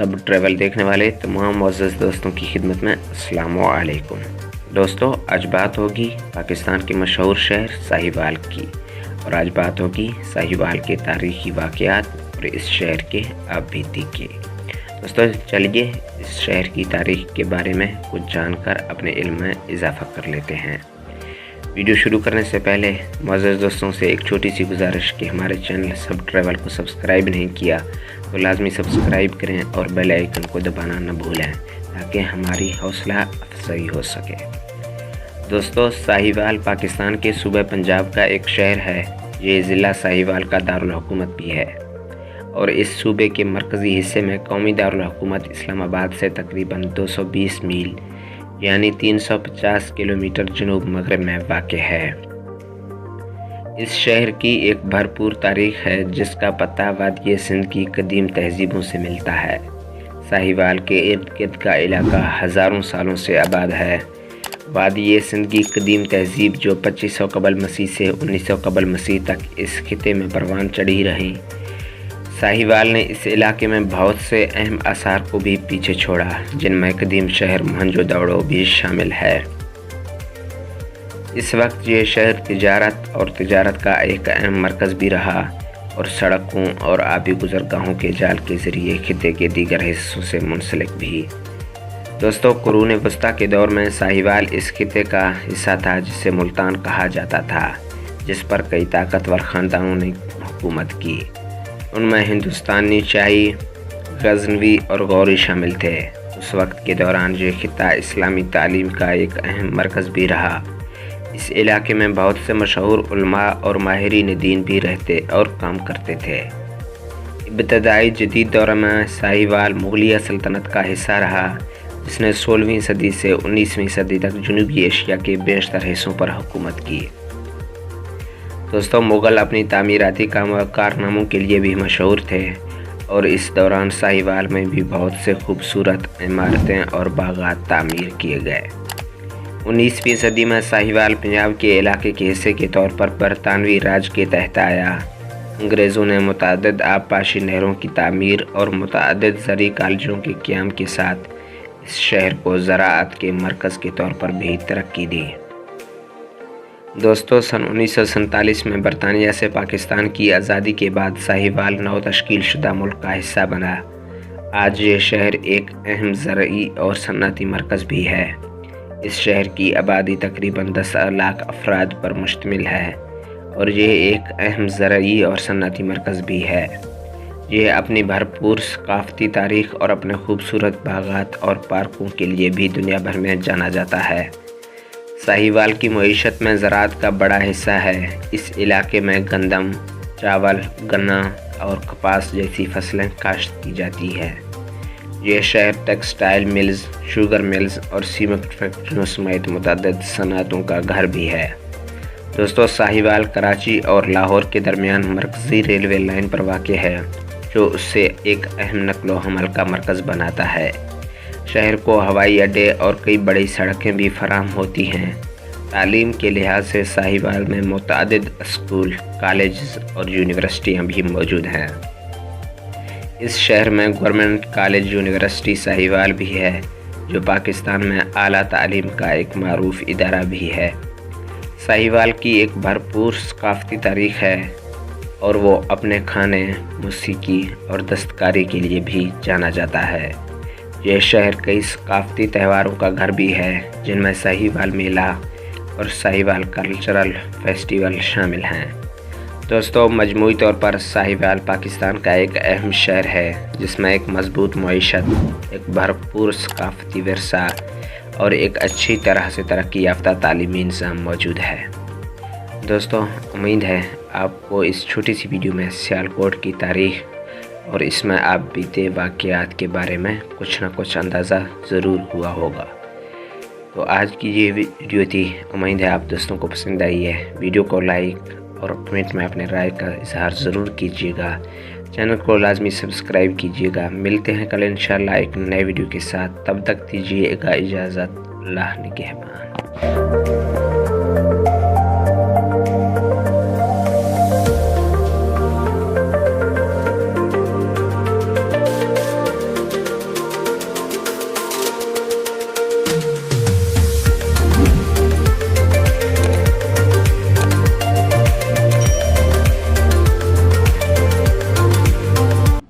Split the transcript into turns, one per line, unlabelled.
सब ट्रैवल देखने वाले तमाम मुअज़्ज़ज़ दोस्तों की खिदमत में अस्सलामु अलैकुम। दोस्तों, आज बात होगी पाकिस्तान के मशहूर शहर साहिवाल की, और आज बात होगी साहिवाल के तारीख़ी वाक़यात और इस शहर के आबीदी के। दोस्तों, चलिए इस शहर की तारीख़ के बारे में कुछ जानकर अपने इल्म में इजाफ़ा कर लेते हैं। वीडियो शुरू करने से पहले मुअज़्ज़ज़ दोस्तों से एक छोटी सी गुजारिश कि हमारे चैनल सब ट्रैवल को सब्सक्राइब नहीं किया तो लाजमी सब्सक्राइब करें और बेल आइकन को दबाना न भूलें ताकि हमारी हौसला अफजाई हो सके। दोस्तों, साहिवाल पाकिस्तान के सूबे पंजाब का एक शहर है। ये ज़िला साहिवाल का दारुल हुकूमत भी है और इस सूबे के मरकज़ी हिस्से में कौमी दारुल हुकूमत इस्लामाबाद से तकरीबन 220 मील यानी 350 किलोमीटर जनूब मगरब में वाक़ है। इस शहर की एक भरपूर तारीख़ है जिसका पता वादी सिंध की कदीम तहज़ीबों से मिलता है। साहिवाल के इर्द गिर्द का इलाका हज़ारों सालों से आबाद है। वादी सिंध की कदीम तहज़ीब जो 2500 कबल मसीह से 1900 कबल मसीह तक इस खिते में परवान चढ़ी रही। साहिवाल ने इस इलाके में बहुत से अहम आसार को भी पीछे छोड़ा, जिनमें कदीम शहर मोहनजोदड़ो भी शामिल है। इस वक्त ये शहर तिजारत का एक अहम मरकज़ भी रहा और सड़कों और आबी गुज़रगाहों के जाल के ज़रिए खिते के दीगर हिस्सों से मुंसलिक भी। दोस्तों, कुरून वस्ता के दौर में साहिवाल इस खिते का हिस्सा था जिसे मुल्तान कहा जाता था, जिस पर कई ताकतवर ख़ानदानों ने हुकूमत की। उनमें हिंदुस्तानी शाही, गज़नवी और गौरी शामिल थे। उस वक्त के दौरान ये खिता इस्लामी तालीम का एक अहम मरकज़ भी रहा। इस इलाके में बहुत से मशहूर उलमा और माहिरीन दीन भी रहते और काम करते थे। इब्तदाई जदीद दौर में साहिवाल मुग़लिया सल्तनत का हिस्सा रहा, जिसने 16वीं सदी से 19वीं सदी तक जनूबी एशिया के बेशतर हिस्सों पर हुकूमत की। दोस्तों, मुग़ल अपनी तामीराती कारनामों के लिए भी मशहूर थे और इस दौरान साहिवाल में भी बहुत से खूबसूरत इमारतें और बागात तामीर किए गए। 19वीं सदी में साहिवाल पंजाब के इलाके के हिस्से के तौर पर बरतानवी राज के तहत आया। अंग्रेज़ों ने मुतअद्दिद आबपाशी नहरों की तामीर और मुतअद्दिद ज़री कॉलेजों के क़याम के साथ इस शहर को ज़राअत के मरकज़ के तौर पर भी तरक्की दी। दोस्तों, सन 1947 में बरतानिया से पाकिस्तान की आज़ादी के बाद साहिवाल नौ तश्कील शुदा मुल्क का हिस्सा बना। आज ये शहर एक अहम ज़रई और सन्नती मरकज़ भी है। इस शहर की आबादी तकरीबन 10 लाख अफराद पर मुश्तमिल है और ये एक अहम ज़रई और सन्नती मरकज़ भी है। ये अपनी भरपूर सकाफ़ती तारीख़ और अपने खूबसूरत बागात और पार्कों के लिए भी दुनिया भर में जाना जाता है। साहिवाल की मईशत में ज़राअत का बड़ा हिस्सा है। इस इलाके में गंदम, चावल, गन्ना और कपास जैसी फसलें काश्त की जाती है। यह शहर टेक्सटाइल मिल्स, शुगर मिल्स और सीमेंट फैक्ट्रियों समेत मुतअद्दिद सनअतों का घर भी है। दोस्तों, साहिवाल कराची और लाहौर के दरमियान मरकज़ी रेलवे लाइन पर वाक़ है, जो उससे एक अहम नक़्लो हमल का मरकज़ बनाता है। शहर को हवाई अड्डे और कई बड़ी सड़कें भी फराहम होती हैं। तालीम के लिहाज से साहिवाल में मुतअद्दिद स्कूल, कॉलेज और यूनिवर्सिटियाँ भी मौजूद हैं। इस शहर में गवर्नमेंट कॉलेज यूनिवर्सिटी साहिवाल भी है, जो पाकिस्तान में आला तालीम का एक मारूफ इदारा भी है। साहिवाल की एक भरपूर सकाफ़ती तारीख़ है और वो अपने खाने, मौसीकी और दस्तकारी के लिए भी जाना जाता है। यह शहर कई सकाफ़ती त्योहारों का घर भी है, जिनमें साहिवाल मेला और साहिवाल कल्चरल फेस्टिवल शामिल हैं। दोस्तों, मजमूई तौर पर साहिवाल पाकिस्तान का एक अहम शहर है, जिसमें एक मजबूत मईशत, एक भरपूर सकाफ़ती विरसा और एक अच्छी तरह से तरक्की याफ्ता तालीमी निज़ाम मौजूद है। दोस्तों, उम्मीद है आपको इस छोटी सी वीडियो में सियालकोट की तारीख़ और इसमें आप बीते वाक़यात के बारे में कुछ ना कुछ अंदाज़ा ज़रूर हुआ होगा। तो आज की ये वीडियो थी। उम्मीद है आप दोस्तों को पसंद आई है। वीडियो को लाइक और कमेंट में अपने राय का इजहार ज़रूर कीजिएगा। चैनल को लाजमी सब्सक्राइब कीजिएगा। मिलते हैं कल इंशाल्लाह एक नए वीडियो के साथ। तब तक दीजिएगा इजाज़त। अल्लाह निगहबान।